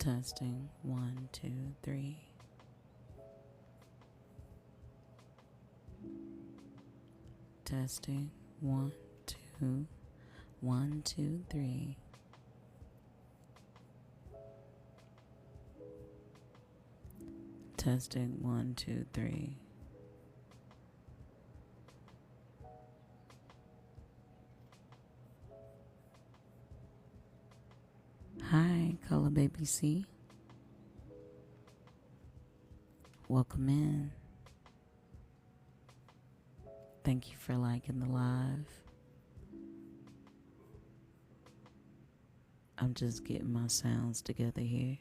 Testing 1, 2, 3. Testing 1, 2, 1, 2, 3. Testing 1, 2, 3. Hi, Color Baby C. Welcome in. Thank you for liking the live. I'm just getting my sounds together here.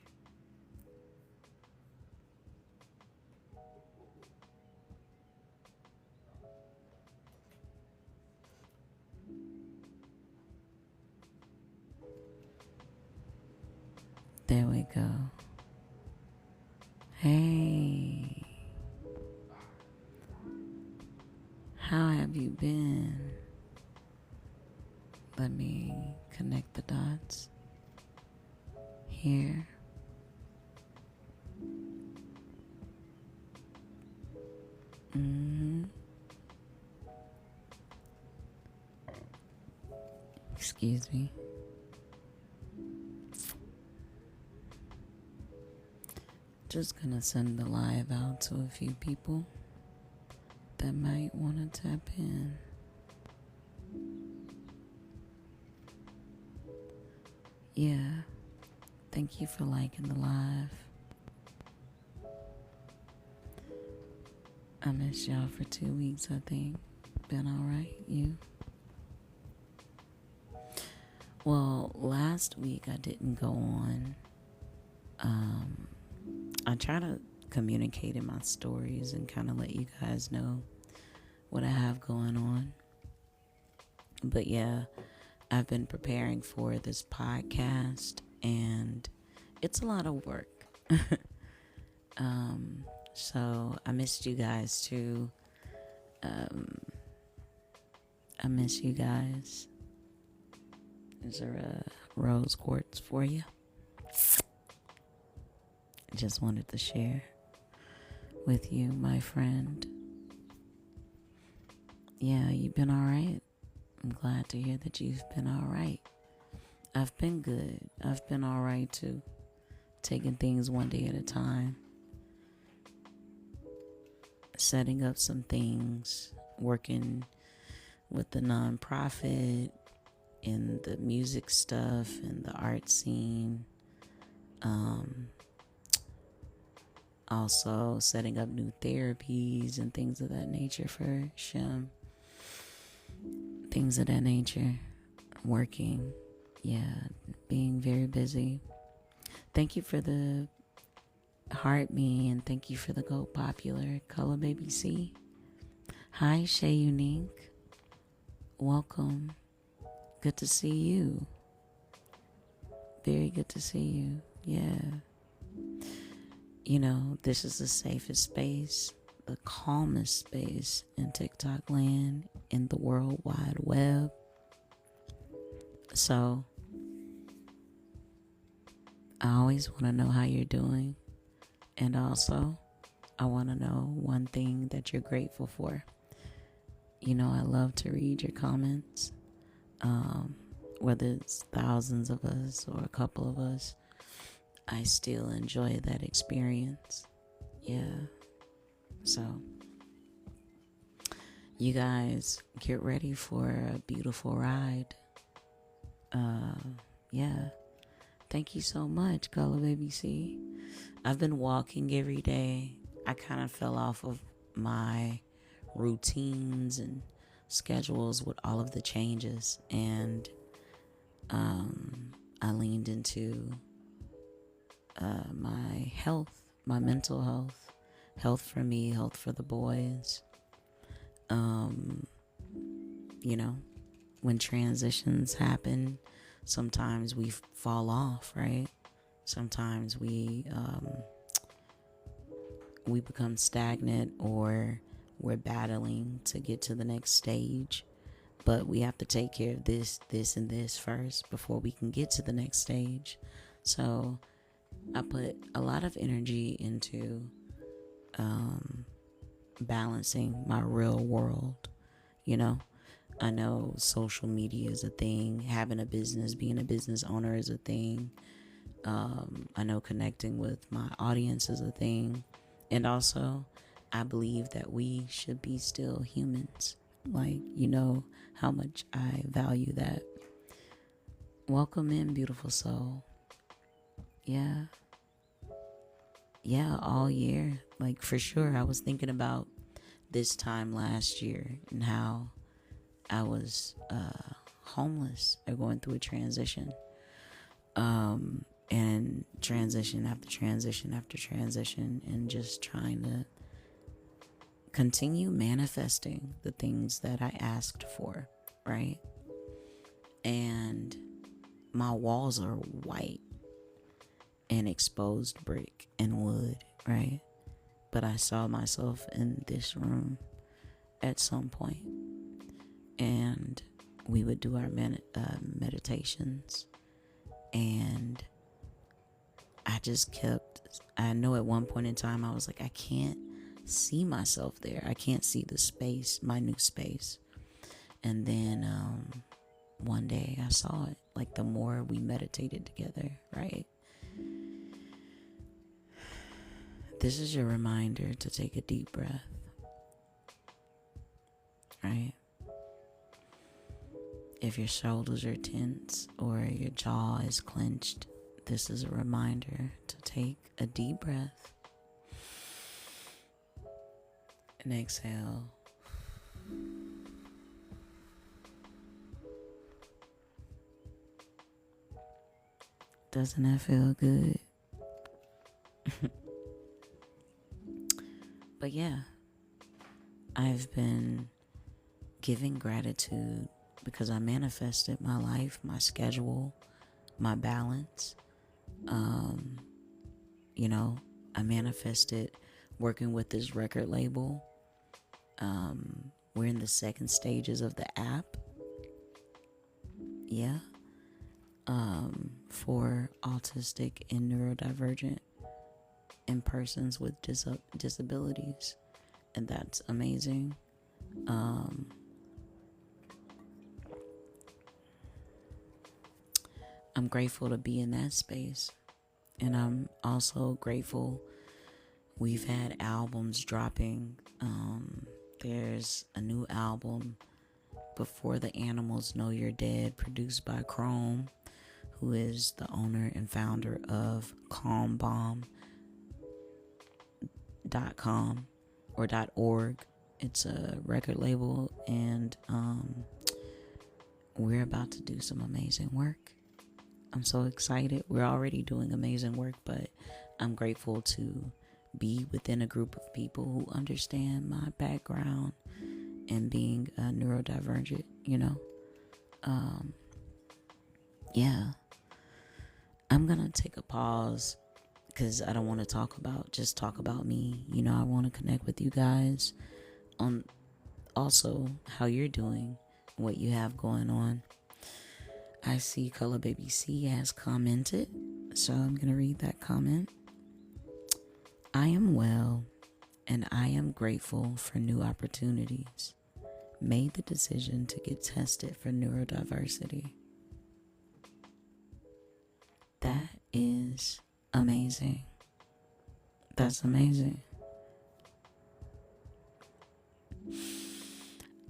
There we go. Hey. How have you been? Let me connect the dots here. Excuse me. Just gonna send the live out to a few people that might want to tap in. Yeah, thank you for liking the live. I missed y'all for 2 weeks, I think. Been alright, you? Well, last week I didn't go on. I try to communicate in my stories and kind of let you guys know what I have going on. But yeah, I've been preparing for this podcast and it's a lot of work. So I missed you guys too. I miss you guys. Is there a rose quartz for you? I just wanted to share with you, my friend. Yeah, you've been all right. I'm glad to hear that you've been all right. I've been good. I've been all right too. Taking things one day at a time. Setting up some things. Working with the nonprofit and the music stuff and the art scene. Also setting up new therapies and things of that nature for Shem. Things of that nature. Working. Yeah, being very busy. Thank you for the heart me and thank you for the Go Popular Color Baby C. Hi, Shay Unique. Welcome. Good to see you. Very good to see you. Yeah. You know, this is the safest space, the calmest space in TikTok land, in the World Wide Web. So, I always want to know how you're doing. And also, I want to know one thing that you're grateful for. You know, I love to read your comments. Whether it's thousands of us or a couple of us, I still enjoy that experience. Yeah. So, you guys get ready for a beautiful ride. Yeah. Thank you so much, Color Baby C. I've been walking every day. I kind of fell off of my routines and schedules with all of the changes, and I leaned into my health, my mental health, health for me, health for the boys. You know, when transitions happen, sometimes we fall off, right? Sometimes we become stagnant, or we're battling to get to the next stage. But we have to take care of this, and this first before we can get to the next stage. So I put a lot of energy into balancing my real world. You know, I know social media is a thing, having a business, being a business owner is a thing. I know connecting with my audience is a thing. And also, I believe that we should be still humans. Like, you know how much I value that. Welcome in, beautiful soul. Yeah. Yeah, all year. Like, for sure, I was thinking about this time last year and how I was homeless or going through a transition. And transition after transition after transition, and just trying to continue manifesting the things that I asked for, right? And my walls are white and exposed brick and wood, right? But I saw myself in this room at some point, and we would do our meditations, and I know at one point in time I was like, I can't see myself there. I can't see the space, my new space. And then one day I saw it. Like, the more we meditated together, right? This is your reminder to take a deep breath, right? If your shoulders are tense or your jaw is clenched, this is a reminder to take a deep breath and exhale. Doesn't that feel good? But yeah, I've been giving gratitude because I manifested my life, my schedule, my balance. You know, I manifested working with this record label. We're in the second stages of the app. Yeah. For autistic and neurodivergent and persons with disabilities. And that's amazing. I'm grateful to be in that space. And I'm also grateful we've had albums dropping. There's a new album, Before the Animals Know You're Dead, produced by Chrome, who is the owner and founder of calmbomb.com or .org. It's a record label, and we're about to do some amazing work. I'm so excited. We're already doing amazing work, but I'm grateful to be within a group of people who understand my background and being neurodivergent, you know. Yeah. I'm going to take a pause because I don't want to talk about me. You know, I want to connect with you guys on also how you're doing, what you have going on. I see Color Baby C has commented, so I'm going to read that comment. I am well, and I am grateful for new opportunities. Made the decision to get tested for neurodiversity. That is amazing. That's amazing.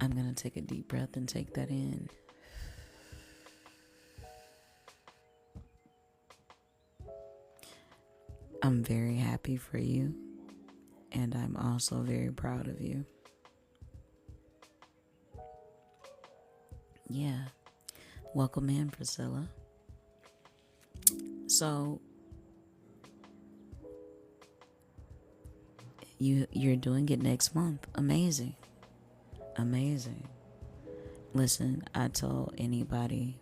I'm going to take a deep breath and take that in. I'm very happy for you, and I'm also very proud of you. Yeah. Welcome in, Priscilla. So, you're doing it next month. Amazing. Amazing. Listen, I tell anybody,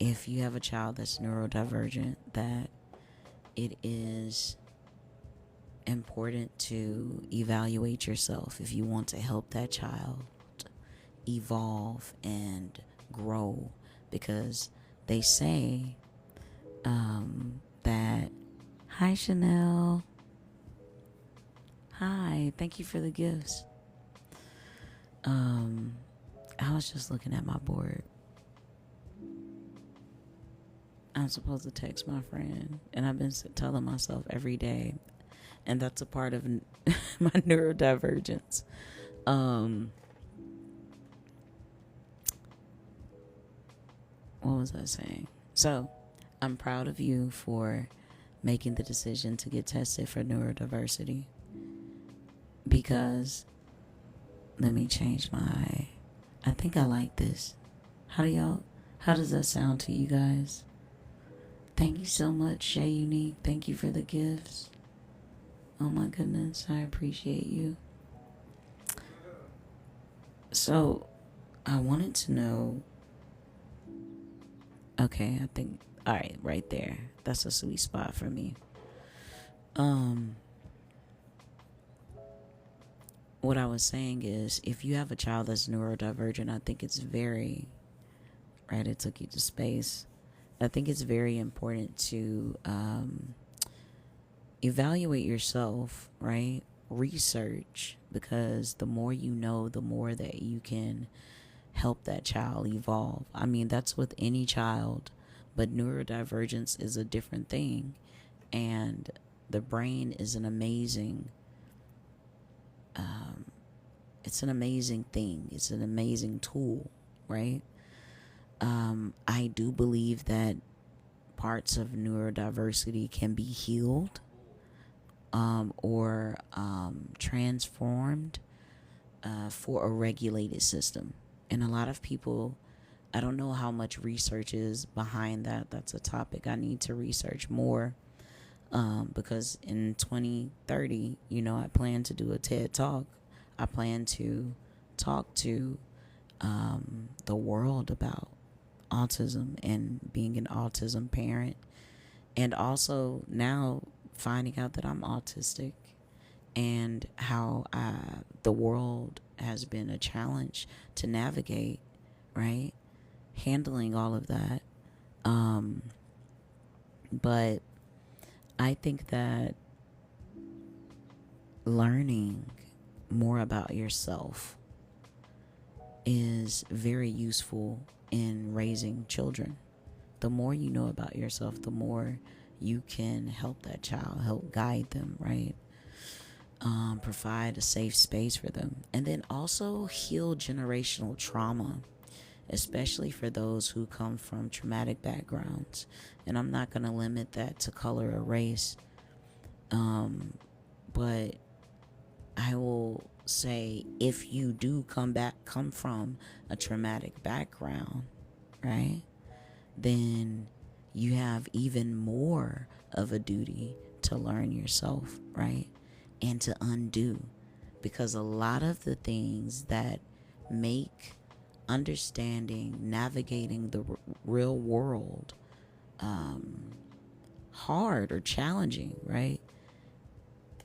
if you have a child that's neurodivergent, that it is important to evaluate yourself if you want to help that child evolve and grow, because they say that, hi Chanel, hi, thank you for the gifts. I was just looking at my board. I'm supposed to text my friend, and I've been telling myself every day, and that's a part of my neurodivergence. What was I saying? So, I'm proud of you for making the decision to get tested for neurodiversity, because let me change my, I think I like this. How does that sound to you guys? Thank you so much, Shay Unique. Thank you for the gifts. Oh my goodness, I appreciate you. So, I wanted to know. Okay, I think, all right, right there. That's a sweet spot for me. What I was saying is, if you have a child that's neurodivergent, I think it's very, right, it took you to space. I think it's very important to evaluate yourself, right? Research, because the more you know, the more that you can help that child evolve. I mean, that's with any child, but neurodivergence is a different thing. And the brain is an amazing, it's an amazing thing. It's an amazing tool, right? I do believe that parts of neurodiversity can be healed, or transformed for a regulated system. And a lot of people, I don't know how much research is behind that. That's a topic I need to research more, because in 2030, I plan to do a TED Talk. I plan to talk to the world about autism and being an autism parent, and also now finding out that I'm autistic, and how the world has been a challenge to navigate, right? Handling all of that. But I think that learning more about yourself is very useful in raising children. The more you know about yourself, the more you can help that child, help guide them, right? Provide a safe space for them. And then also heal generational trauma, especially for those who come from traumatic backgrounds. And I'm not going to limit that to color or race. But I will say, if you do come from a traumatic background, right, then you have even more of a duty to learn yourself, right, and to undo. Because a lot of the things that make understanding, navigating the real world hard or challenging, right,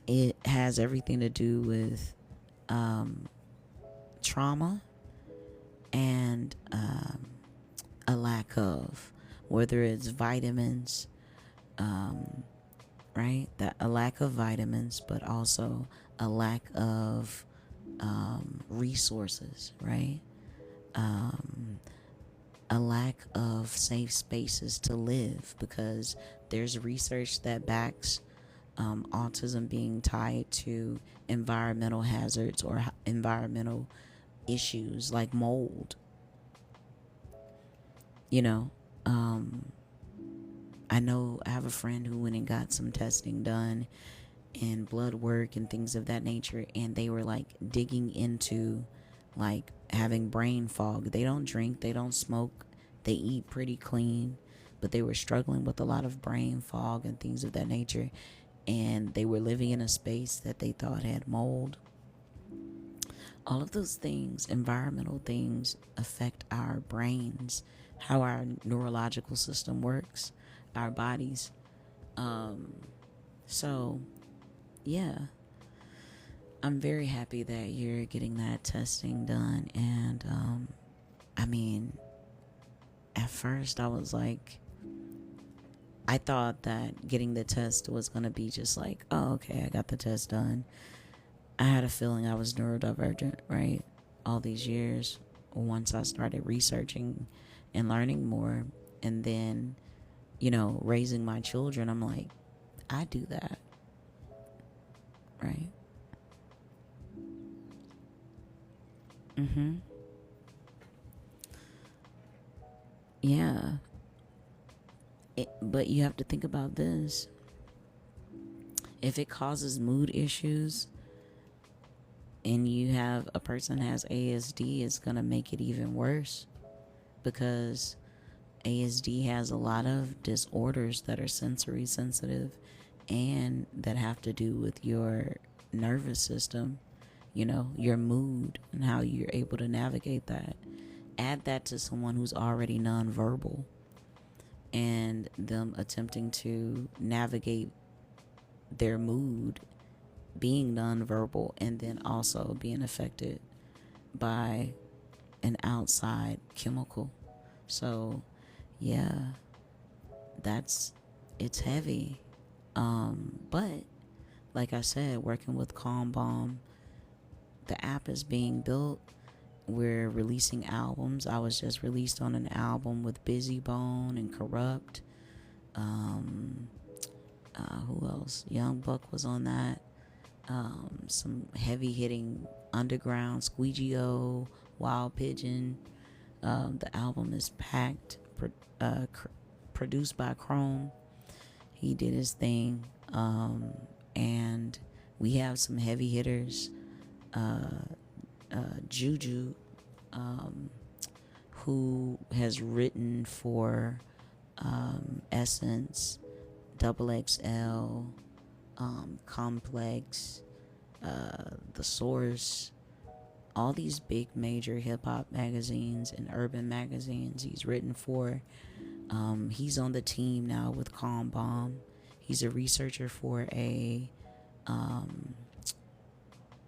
it has everything to do with trauma and a lack of, whether it's vitamins, right? That a lack of vitamins, but also a lack of resources, right? A lack of safe spaces to live, because there's research that backs autism being tied to environmental hazards or environmental issues like mold. I know I have a friend who went and got some testing done and blood work and things of that nature, and they were like digging into like having brain fog. They don't drink, they don't smoke, they eat pretty clean, but they were struggling with a lot of brain fog and things of that nature, and they were living in a space that they thought had mold. All of those things, environmental things, affect our brains, how our neurological system works, our bodies. So, yeah, I'm very happy that you're getting that testing done. And, I mean, at first I was like, I thought that getting the test was going to be just like, oh, okay, I got the test done. I had a feeling I was neurodivergent, right? All these years, once I started researching and learning more, and then, raising my children, I'm like, I do that, right? Yeah. But you have to think about this. If it causes mood issues and you have a person has ASD, it's going to make it even worse, because ASD has a lot of disorders that are sensory sensitive and that have to do with your nervous system, your mood and how you're able to navigate that. Add that to someone who's already nonverbal and them attempting to navigate their mood being nonverbal, and then also being affected by an outside chemical. So yeah, it's heavy. But like I said, working with Calm Balm, the app is being built. We're releasing albums. I was just released on an album with Busy Bone and Corrupt. Who else? Young Buck was on that. Some heavy hitting underground, Squeegee O, Wild Pigeon. The album is packed, produced by Chrome. He did his thing. And we have some heavy hitters. Juju, who has written for Essence, Double XL, Complex, The Source, all these big major hip-hop magazines and urban magazines he's written for. He's on the team now with Calm Balm. He's a researcher for a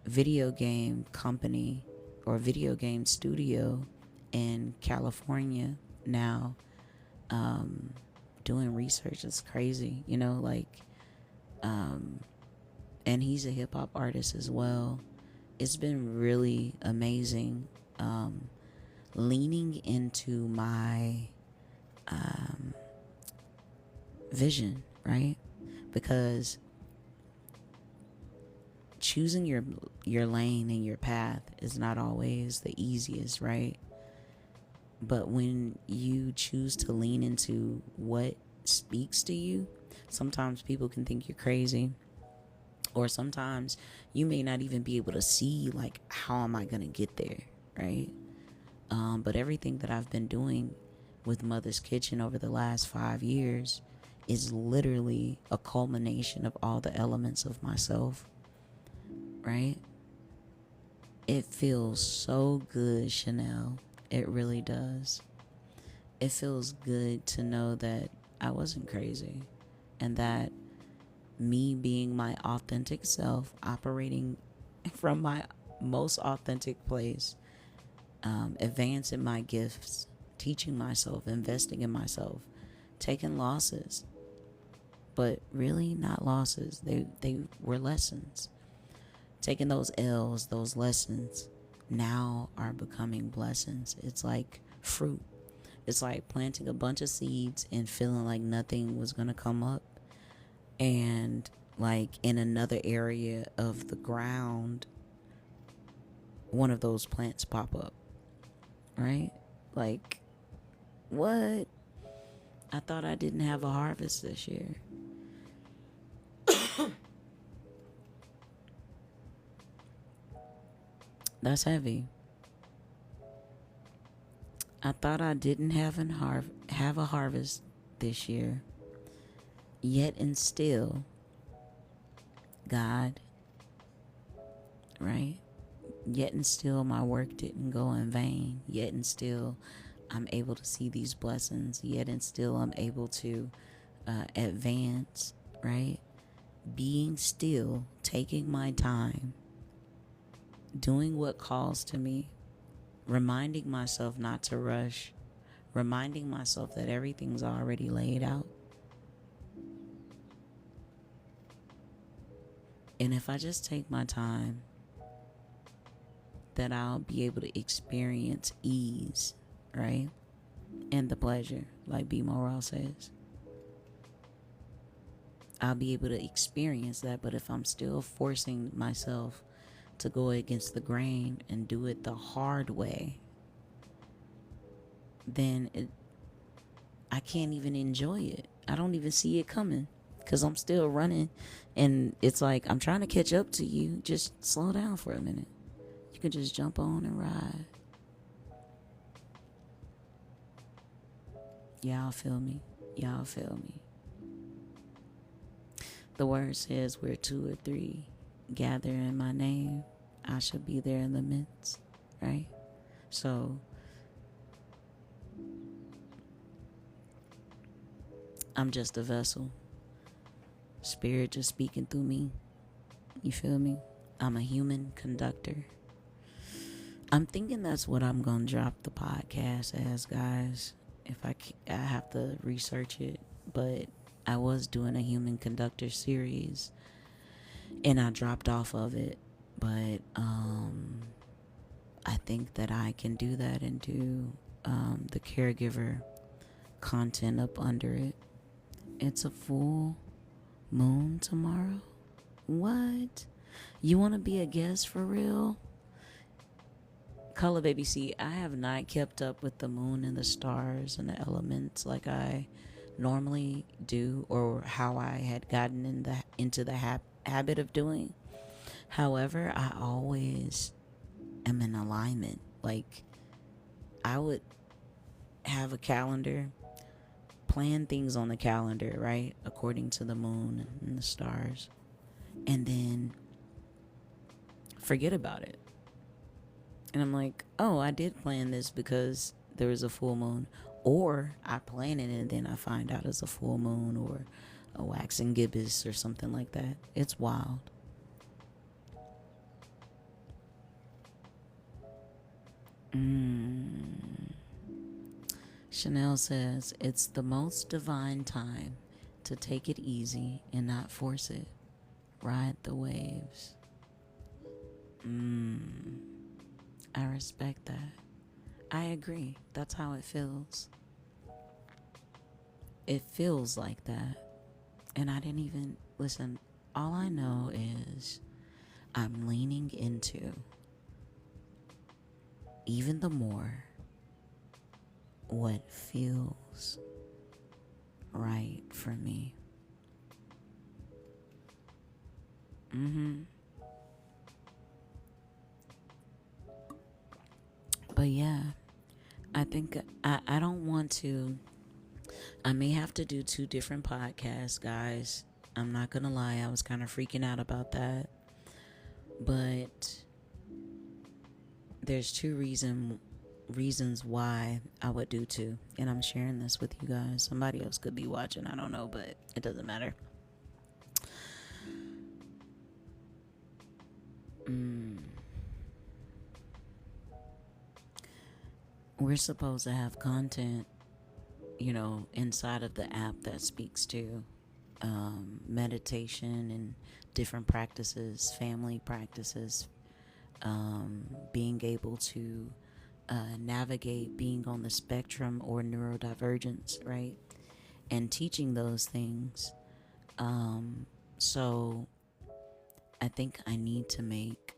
video game company or video game studio in California now, doing research. It's crazy, and he's a hip-hop artist as well. It's been really amazing, leaning into my vision, right? Because choosing your lane and your path is not always the easiest, right? But when you choose to lean into what speaks to you, sometimes people can think you're crazy, or sometimes you may not even be able to see, like, how am I going to get there, right? But everything that I've been doing with Mother's Kitchen over the last 5 years is literally a culmination of all the elements of myself, right? It feels so good, Chanel. It really does. It feels good to know that I wasn't crazy, and that me being my authentic self, operating from my most authentic place, advancing my gifts, teaching myself, investing in myself, taking losses, but really not losses. They were lessons. Taking those L's, those lessons, now are becoming blessings. It's like fruit. It's like planting a bunch of seeds and feeling like nothing was going to come up. And like in another area of the ground, one of those plants pop up, right? Like, what? I thought I didn't have a harvest this year. That's heavy. I thought I didn't have a harvest this year. Yet and still, God, right? Yet and still, my work didn't go in vain. Yet and still, I'm able to see these blessings. Yet and still, I'm able to advance, right? Being still, taking my time, doing what calls to me, reminding myself not to rush, reminding myself that everything's already laid out, And if I just take my time, that I'll be able to experience ease, right? And the pleasure, like B. Morale says. I'll be able to experience that. But if I'm still forcing myself to go against the grain and do it the hard way, then I can't even enjoy it. I don't even see it coming because I'm still running. And it's like, I'm trying to catch up to you. Just slow down for a minute. You can just jump on and ride. Y'all feel me? Y'all feel me? The word says, where 2 or 3 gather in my name, I shall be there in the midst, right? So I'm just a vessel. Spirit just speaking through me. You feel me? I'm a human conductor. I'm thinking that's what I'm going to drop the podcast as, guys. If I have to research it, but I was doing a human conductor series and I dropped off of it, but I think that I can do that and do the caregiver content up under it. It's a full moon tomorrow. What? You want to be a guest for real? Color baby, see, I have not kept up with the moon and the stars and the elements like I normally do, or how I had gotten into the habit of doing. However, I always am in alignment. Like, I would have a calendar, plan things on the calendar, right, according to the moon and the stars, and then forget about it. And I'm like, oh, I did plan this because there was a full moon. Or I plan it and then I find out it's a full moon or a waxing gibbous or something like that. It's wild. Chanel says, it's the most divine time to take it easy and not force it. Ride the waves. I respect that. I agree. That's how it feels. It feels like that. And I didn't even listen. All I know is I'm leaning into even the more what feels right for me. But yeah, I think I don't want to. I may have to do 2 different podcasts, guys. I'm not gonna lie, I was kind of freaking out about that. But there's 2 reasons why I would do 2, and I'm sharing this with you guys. Somebody else could be watching, I don't know, but it doesn't matter. We're supposed to have content, inside of the app that speaks to meditation and different practices, family practices, being able to navigate being on the spectrum or neurodivergence, right? And teaching those things. So I think I need to make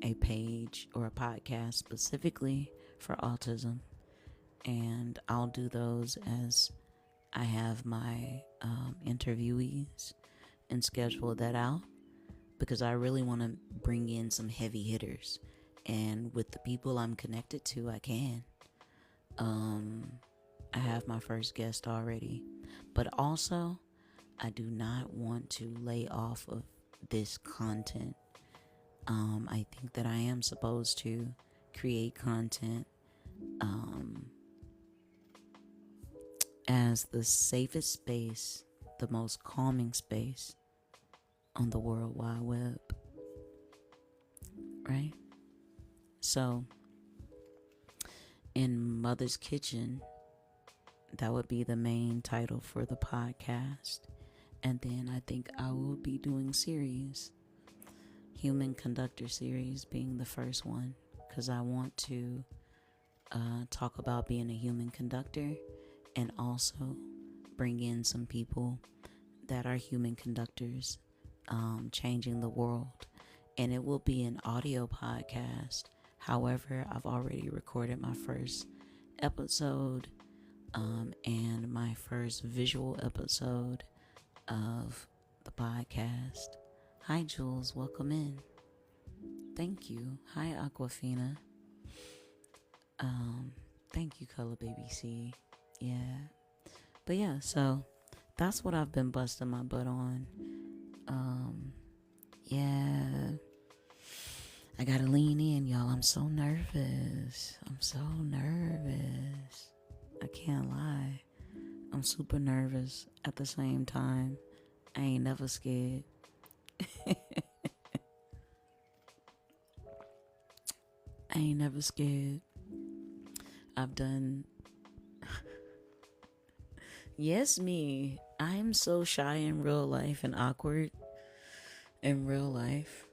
a page or a podcast specifically for autism, and I'll do those as I have my interviewees and schedule that out, because I really want to bring in some heavy hitters, and with the people I'm connected to, I can. I have my first guest already, but also I do not want to lay off of this content. I think that I am supposed to create content as the safest space, the most calming space on the World Wide Web, right? So, in Mother's Kitchen, that would be the main title for the podcast. And then I think I will be doing series human conductor series being the first one, because I want to talk about being a human conductor and also bring in some people that are human conductors, changing the world. And it will be an audio podcast. However, I've already recorded my first episode and my first visual episode of the podcast. Hi, Jules. Welcome in. Thank you. Hi, Aquafina. Thank you, Color Baby C. Yeah. But yeah, so that's what I've been busting my butt on. Yeah. I gotta lean in, y'all. I'm so nervous. I can't lie. I'm super nervous at the same time. I ain't never scared. I ain't never scared. I've done... Yes, me. I'm so shy in real life and awkward in real life.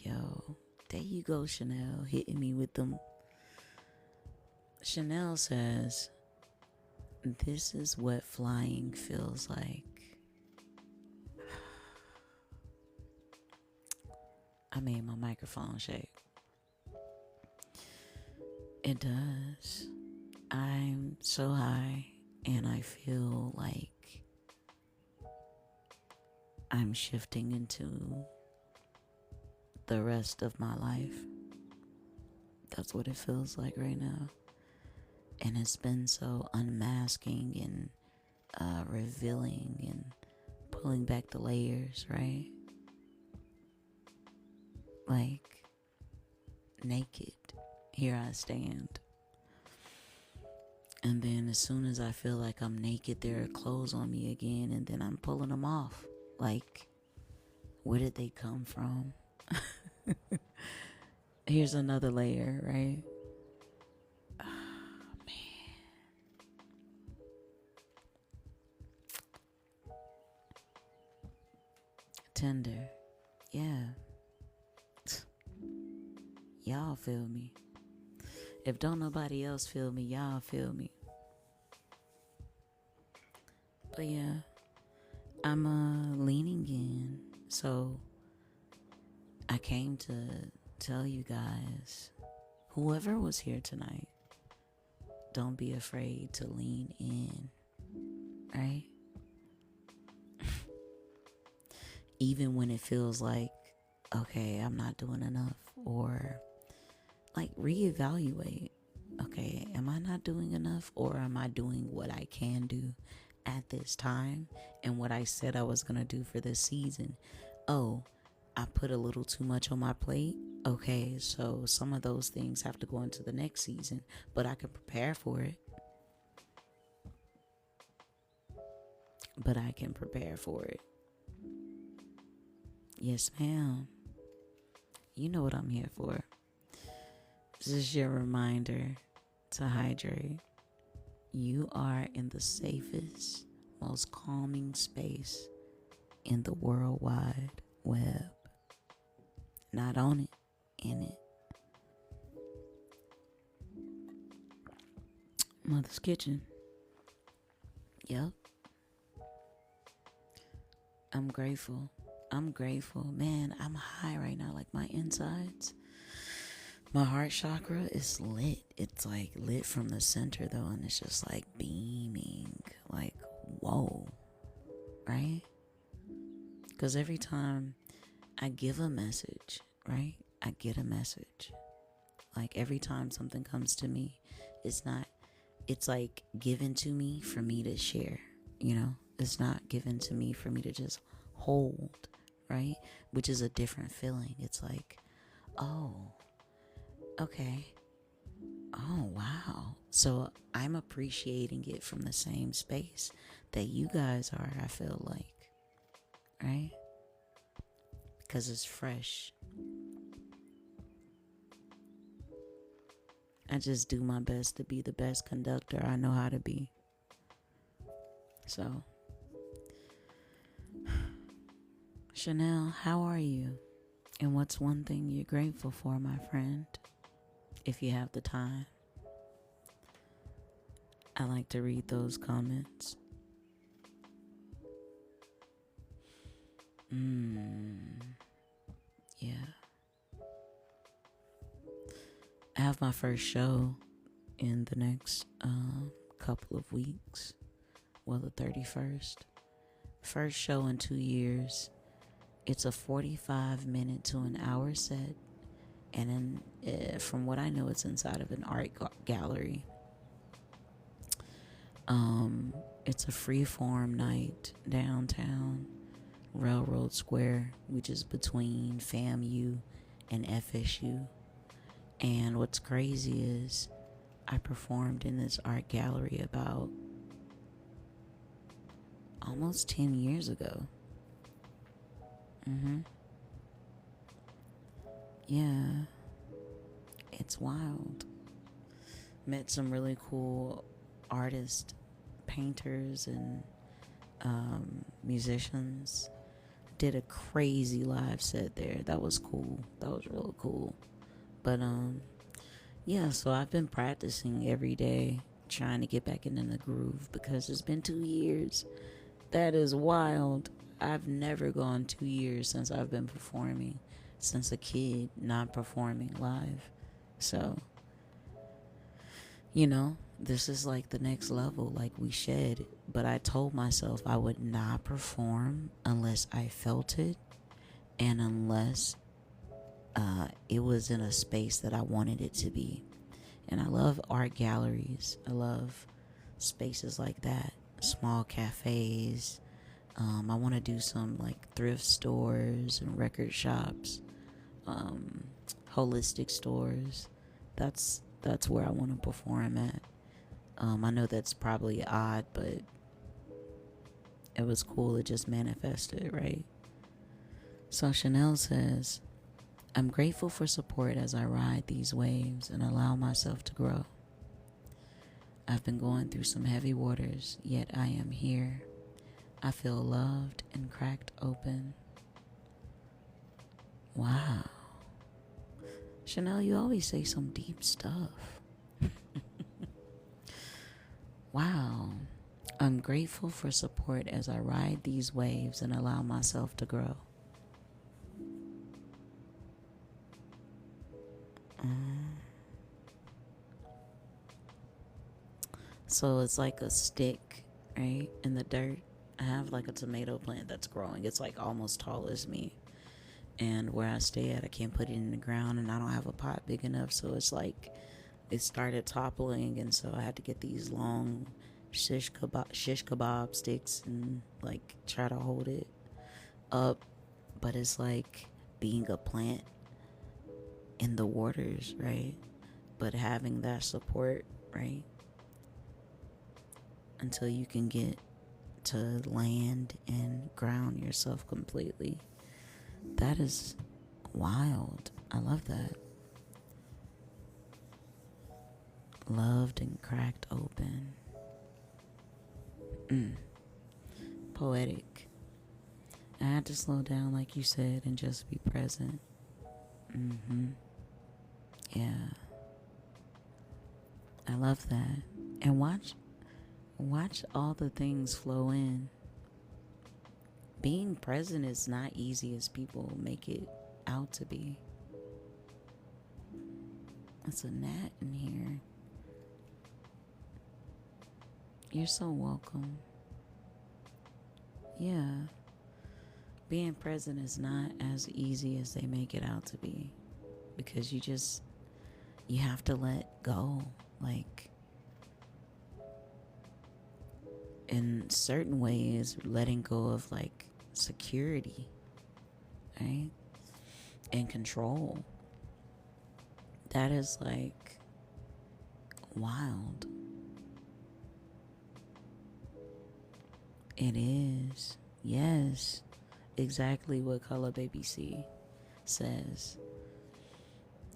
Yo, there you go, Chanel, hitting me with them. Chanel says, this is what flying feels like. I made my microphone shake. It does. I'm so high and I feel like I'm shifting into the rest of my life. That's what it feels like right now. And it's been so unmasking and revealing and pulling back the layers, right? Like, naked, here I stand. And then as soon as I feel like I'm naked, there are clothes on me again, and then I'm pulling them off. Like, where did they come from? Here's another layer, right? Oh, man. Tender. Yeah. Y'all feel me. If don't nobody else feel me, y'all feel me. But yeah, I'm leaning in. So I came to tell you guys, whoever was here tonight, don't be afraid to lean in, right? Even when it feels like, okay, I'm not doing enough, or like reevaluate. Okay, am I not doing enough, or am I doing what I can do at this time and what I said I was going to do for this season? Oh, I put a little too much on my plate. Okay, so some of those things have to go into the next season, but I can prepare for it. Yes, ma'am. You know what I'm here for. This is your reminder to hydrate. You are in the safest, most calming space in the World Wide Web. Not on it, in it. Mother's Kitchen. Yep. I'm grateful. Man, I'm high right now, like my insides. My heart chakra is lit. It's like lit from the center though, and it's just like beaming. Like, whoa. Right? Because every time I give a message, right? I get a message. Like every time something comes to me, it's like given to me for me to share, you know? It's not given to me for me to just hold, right? Which is a different feeling. It's like, oh, okay. Oh, wow. So I'm appreciating it from the same space that you guys are, I feel like, right? Because it's fresh. I just do my best to be the best conductor I know how to be. So, Chanel, how are you? And what's one thing you're grateful for, my friend? If you have the time. I like to read those comments. Yeah. I have my first show in the next couple of weeks. Well, the 31st. First show in 2 years. It's a 45-minute to an hour set. And from what I know, it's inside of an art gallery. It's a free-form night downtown Railroad Square, which is between FAMU and FSU. And what's crazy is I performed in this art gallery about almost 10 years ago. Yeah, it's wild. Met some really cool artists, painters, and musicians. Did a crazy live set there. That was cool. That was really cool. But yeah, so I've been practicing every day, trying to get back into the groove because it's been 2 years. That is wild. I've never gone 2 years since I've been performing, since a kid, not performing live. So, this is like the next level, like we shed. But I told myself I would not perform unless I felt it and unless it was in a space that I wanted it to be. And I love art galleries. I love spaces like that, small cafes. I want to do some like thrift stores and record shops, holistic stores. That's where I want to perform at. I know that's probably odd, but it was cool. It just manifested, right? So Chanel says, I'm grateful for support as I ride these waves and allow myself to grow. I've been going through some heavy waters, yet I am here. I feel loved and cracked open. Wow. Chanel, you always say some deep stuff. Wow. I'm grateful for support as I ride these waves and allow myself to grow. So it's like a stick, right, in the dirt. I have like a tomato plant that's growing. It's like almost tall as me. And where I stay at, I can't put it in the ground, and I don't have a pot big enough. So it's like it started toppling, and so I had to get these long shish kebab sticks and like try to hold it up. But it's like being a plant in the waters, right? But having that support, right? Until you can get to land and ground yourself completely. That is wild. I love that. Loved and cracked open. Poetic. I had to slow down, like you said, and just be present. Yeah. I love that. And watch all the things flow in. Being present is not easy as people make it out to be. That's a gnat in here. You're so welcome. Yeah. Being present is not as easy as they make it out to be. Because you have to let go. Like, in certain ways, letting go of like security, right? And control. That is like wild. It is. Yes. Exactly what Color Baby C says.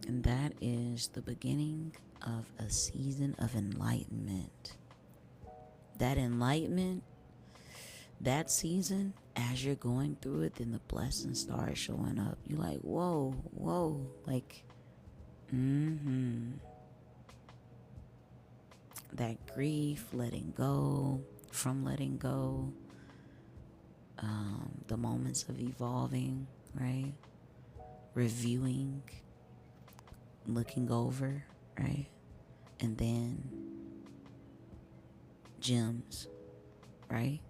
And that is the beginning of a season of enlightenment. That enlightenment that season, as you're going through it, then the blessings start showing up. You're like, whoa, whoa, like, that grief, letting go, from letting go, the moments of evolving, right? Reviewing, looking over, right? And then gems, right?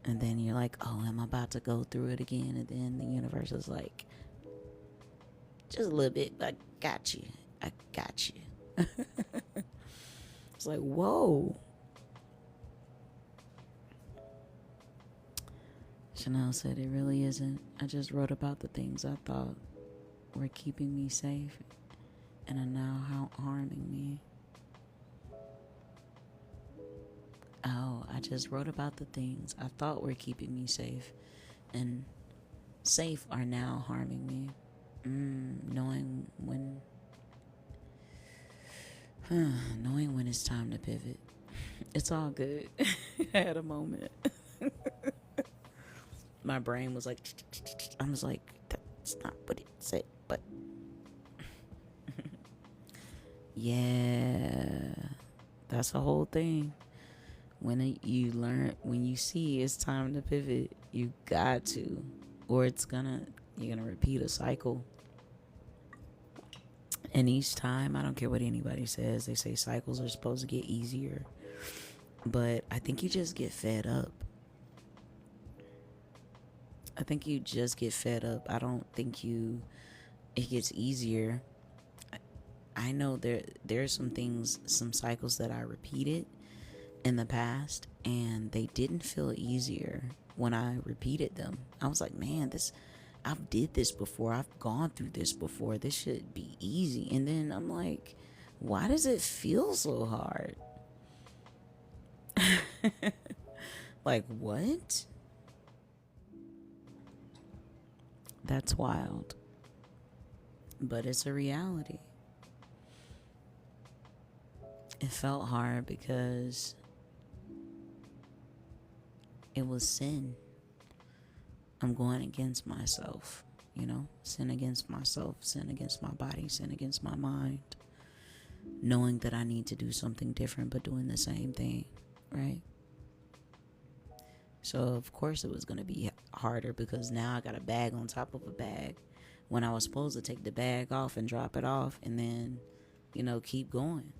And then you're like, oh, I'm about to go through it again. And then the universe is like, just a little bit, I got you. I got you. It's like, whoa. Chanel said it really isn't. I just wrote about the things I thought were keeping me safe and are now harming me. Oh, I just wrote about the things I thought were keeping me safe and safe are now harming me. Knowing when it's time to pivot. It's all good. I had a moment. My brain was like, I was like, that's not what it said, but yeah, that's the whole thing. When you see it's time to pivot, you got to, or you're gonna repeat a cycle. And each time, I don't care what anybody says, they say cycles are supposed to get easier, but I think you just get fed up. I think you just get fed up. I don't think it gets easier. I know there are some cycles that I repeated in the past, and they didn't feel easier when I repeated them. I was like, man, I've did this before. I've gone through this before. This should be easy. And then I'm like, why does it feel so hard? Like, what? That's wild. But it's a reality. It felt hard because it was sin. I'm going against myself, sin against myself, sin against my body, sin against my mind. Knowing that I need to do something different, but doing the same thing, right? So, of course, it was going to be harder because now I got a bag on top of a bag when I was supposed to take the bag off and drop it off and then, keep going.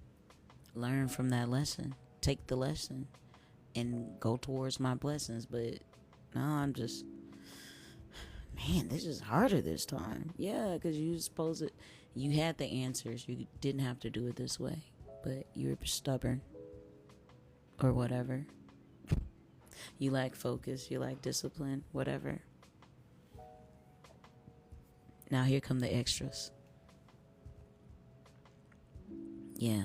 Learn from that lesson. Take the lesson and go towards my blessings. But now I'm just, man, this is harder this time. Yeah, because you had the answers. You didn't have to do it this way, but you're stubborn or whatever. You lack focus, you lack discipline, whatever. Now here come the extras. Yeah.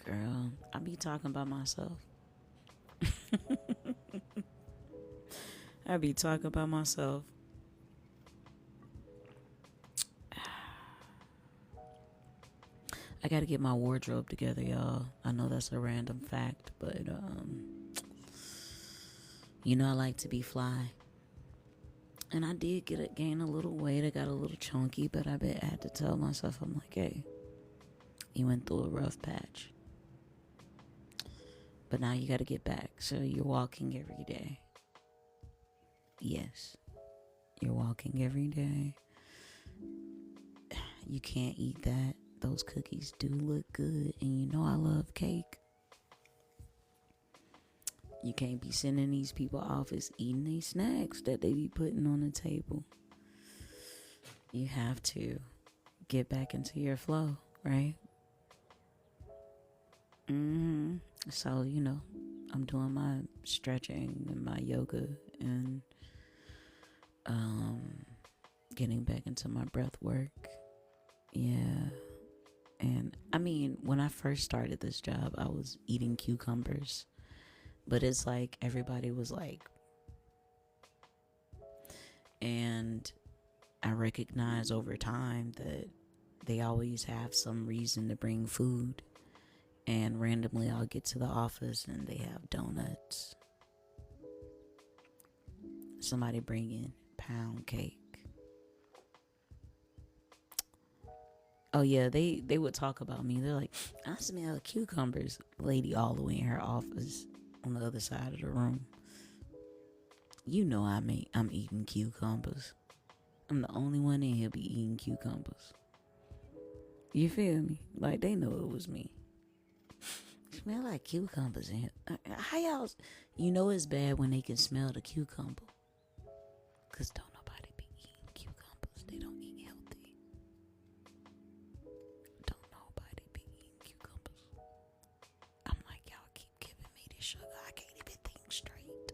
Girl, I be talking about myself. I be talking about myself. I gotta get my wardrobe together, y'all. I know that's a random fact, but I like to be fly. And I did gain a little weight. I got a little chunky, but I had to tell myself, I'm like, hey, you went through a rough patch. But now you gotta get back. So you're walking every day. Yes, you're walking every day. You can't eat that. Those cookies do look good, and I love cake. You can't be sending these people office eating these snacks that they be putting on the table. You have to get back into your flow, right? So, I'm doing my stretching and my yoga and getting back into my breath work. Yeah. And I mean, when I first started this job, I was eating cucumbers. But it's like everybody was like, and I recognize over time that they always have some reason to bring food. And randomly I'll get to the office and they have donuts. Somebody bring in pound cake. Oh yeah, they would talk about me. They're like, I smell cucumbers. Lady all the way in her office on the other side of the room. You know I'm eating cucumbers. I'm the only one in here be eating cucumbers. You feel me? Like they know it was me. Smell like cucumbers in here. How y'all? You know it's bad when they can smell the cucumber. Cause don't nobody be eating cucumbers. They don't eat healthy. Don't nobody be eating cucumbers. I'm like, y'all keep giving me this sugar. I can't even think straight.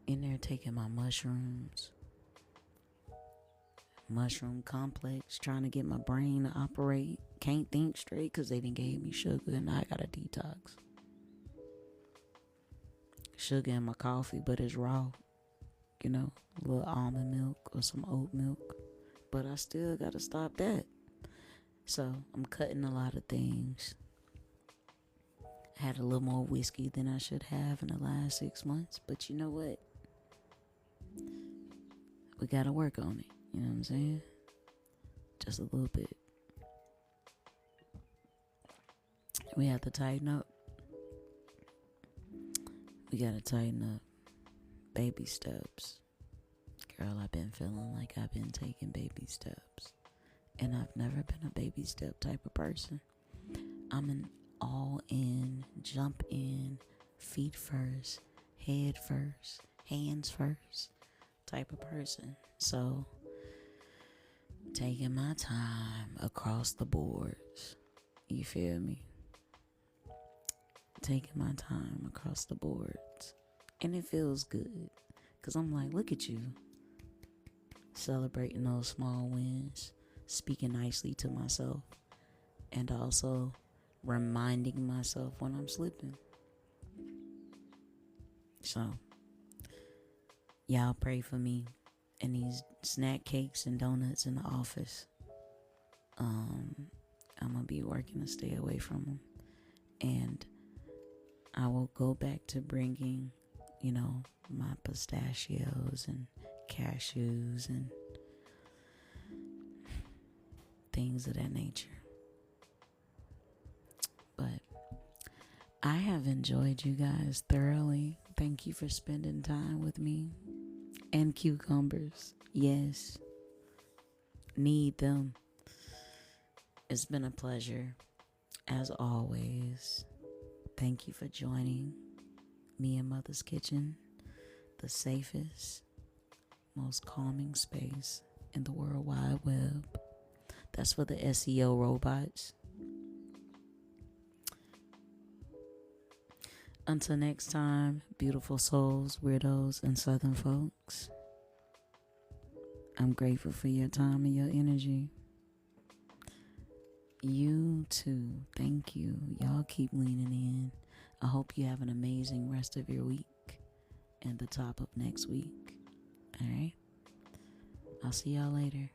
In there taking my mushrooms. Mushroom complex. Trying to get my brain to operate. Can't think straight because they done gave me sugar and now I got a detox. Sugar in my coffee, but it's raw. You know, a little almond milk or some oat milk. But I still got to stop that. So I'm cutting a lot of things. I had a little more whiskey than I should have in the last 6 months. But you know what? We got to work on it. You know what I'm saying? Just a little bit. We have to tighten up. We got to tighten up. Baby steps. Girl, I've been feeling like I've been taking baby steps. And I've never been a baby step type of person. I'm an all in, jump in, feet first, head first, hands first type of person. So, taking my time across the boards. You feel me? Taking my time across the boards. And it feels good. Because I'm like, look at you. Celebrating those small wins. Speaking nicely to myself. And also reminding myself when I'm slipping. So, y'all pray for me. And these snack cakes and donuts in the office. I'm going to be working to stay away from them. And I will go back to bringing, you know, my pistachios and cashews and things of that nature. But I have enjoyed you guys thoroughly. Thank you for spending time with me. And cucumbers. Yes. Need them. It's been a pleasure. As always. Thank you for joining me in Mother's Kitchen, the safest, most calming space in the World Wide Web. That's for the SEO robots. Until next time, beautiful souls, weirdos, and Southern folks, I'm grateful for your time and your energy. You too. Thank you. Y'all keep leaning in. I hope you have an amazing rest of your week and the top of next week. All right. I'll see y'all later.